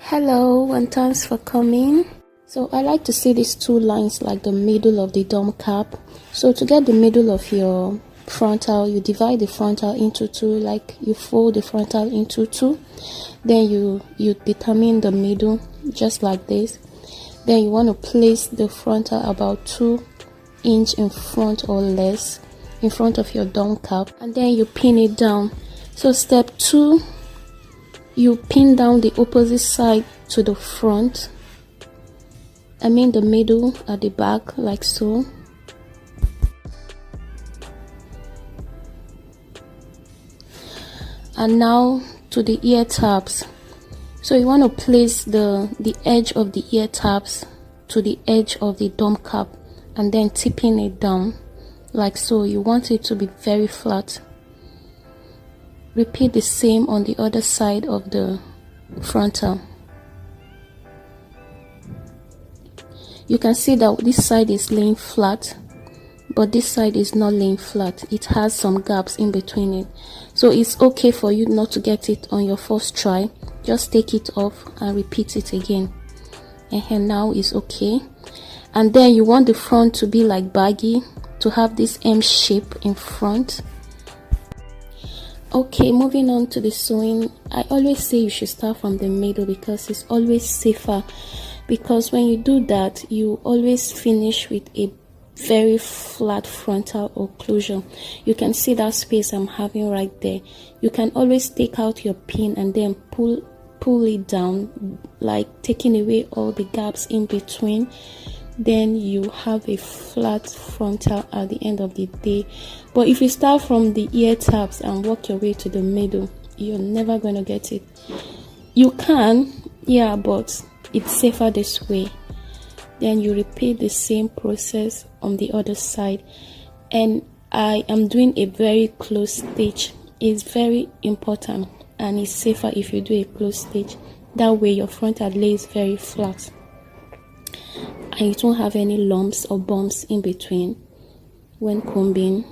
Hello and thanks for coming. So I like to see these two lines like the middle of the dome cap. So to get the middle of your frontal, you divide the frontal into two, like you fold the frontal into two. Then you determine the middle just like this. Then you want to place the frontal about 2 inches in front or less in front of your dome cap, and then you pin it down. So step 2, you pin down the opposite side to the front, I mean the middle at the back, like so. And now to the ear tabs. So you want to place the edge of the ear tabs to the edge of the dome cap and then tipping it down like so. You want it to be very flat. Repeat the same on the other side of the frontal. You can see that this side is laying flat, but this side is not laying flat. It has some gaps in between it. So it's okay for you not to get it on your first try. Just take it off and repeat it again. And now it's okay. And then you want the front to be like baggy, to have this M shape in front. Okay, moving on to the sewing. I always say you should start from the middle because it's always safer, because when you do that you always finish with a very flat frontal occlusion. You can see that space I'm having right there. You can always take out your pin and then pull it down, like taking away all the gaps in between. Then you have a flat frontal at the end of the day. But if you start from the ear tabs and work your way to the middle, you're never going to get it. You can, yeah, but it's safer this way. Then you repeat the same process on the other side. And I am doing a very close stitch. It's very important and it's safer if you do a close stitch. That way your frontal lays very flat and you don't have any lumps or bumps in between when combing.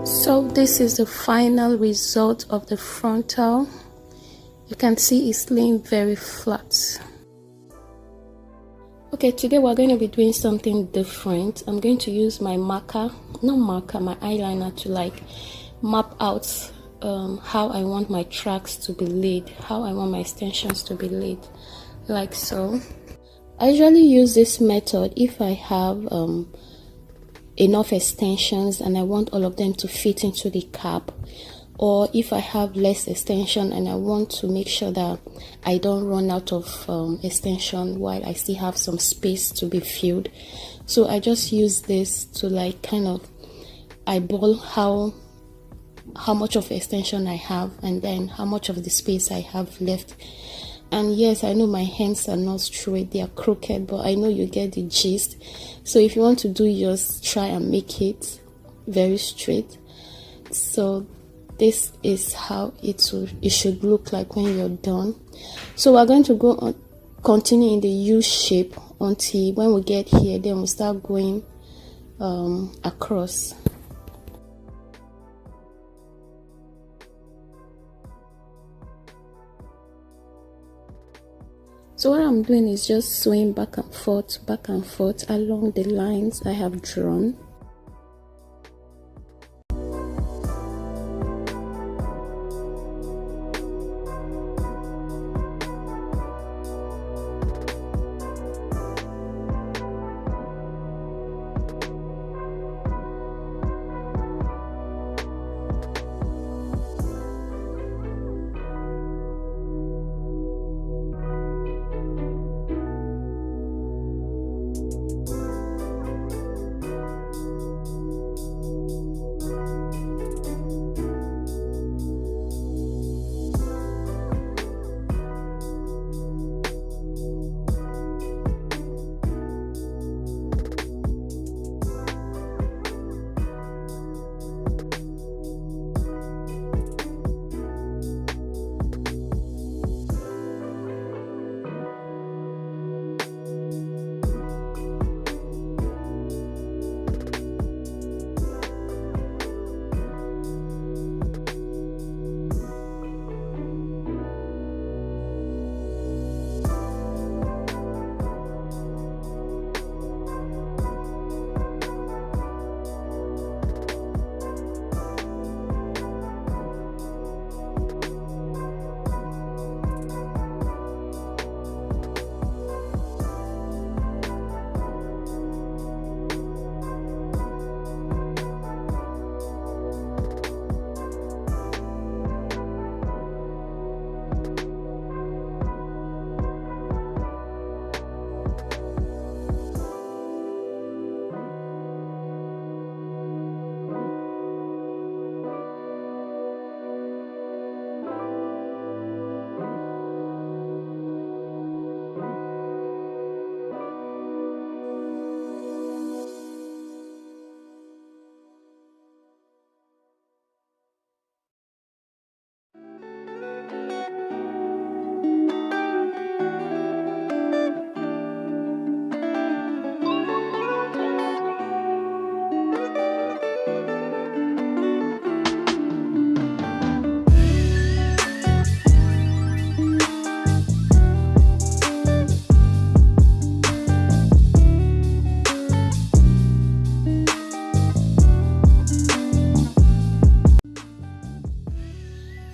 So this is the final result of the frontal. You can see it's laying very flat. Okay, today we're going to be doing something different. I'm going to use my my eyeliner to like map out how I want my tracks to be laid, how I want my extensions to be laid, like so. I usually use this method if I have enough extensions and I want all of them to fit into the cap, or if I have less extension and I want to make sure that I don't run out of extension while I still have some space to be filled. So I just use this to like kind of eyeball how much of extension I have and then how much of the space I have left. And yes, I know my hands are not straight, they are crooked, but I know you get the gist. So if you want to do yours, try and make it very straight. So this is how it should look like when you're done. So we're going to go on, continue in the U shape until when we get here, then we'll start going across. So what I'm doing is just sewing back and forth along the lines I have drawn.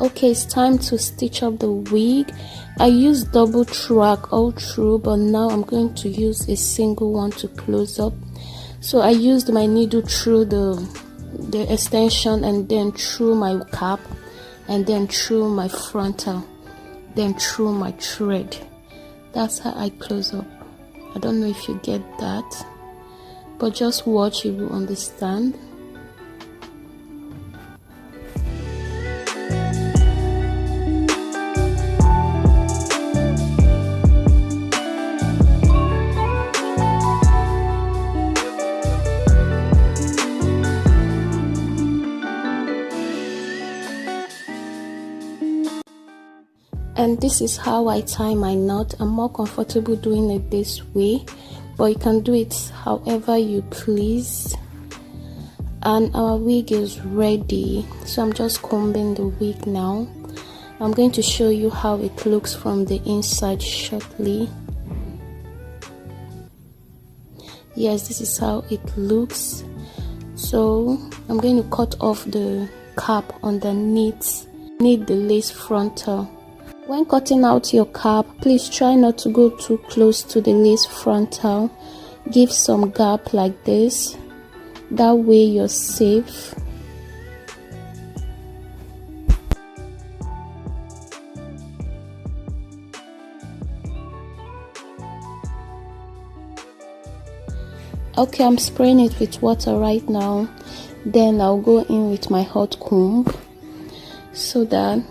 Okay, it's time to stitch up the wig. I used double track all through, but now I'm going to use a single one to close up. So I used my needle through the extension, and then through my cap, and then through my frontal, then through my thread. That's how I close up. I don't know if you get that, but just watch, you will understand. And this is how I tie my knot. I'm more comfortable doing it this way, but you can do it however you please. And our wig is ready, so I'm just combing the wig now. I'm going to show you how it looks from the inside shortly. Yes, this is how it looks. So I'm going to cut off the cap underneath, need the lace frontal. When cutting out your cap, please try not to go too close to the lace frontal. Give some gap like this. That way you're safe. Okay, I'm spraying it with water right now. Then I'll go in with my hot comb so that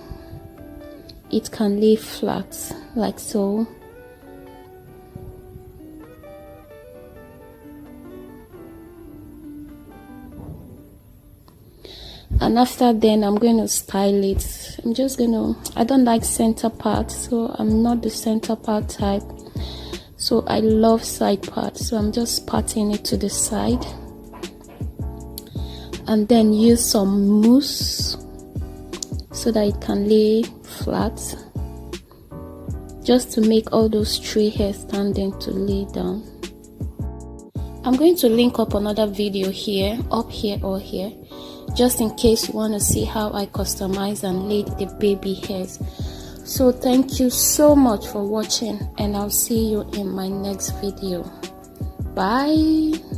it can lay flat like so. And after then I'm going to style it. I don't like center part, so I'm not the center part type. So I love side part, so I'm just parting it to the side, and then use some mousse so that it can lay flat, just to make all those stray hairs standing to lay down. I'm going to link up another video here, up here or here, just in case you want to see how I customize and laid the baby hairs. So thank you so much for watching, and I'll see you in my next video. Bye.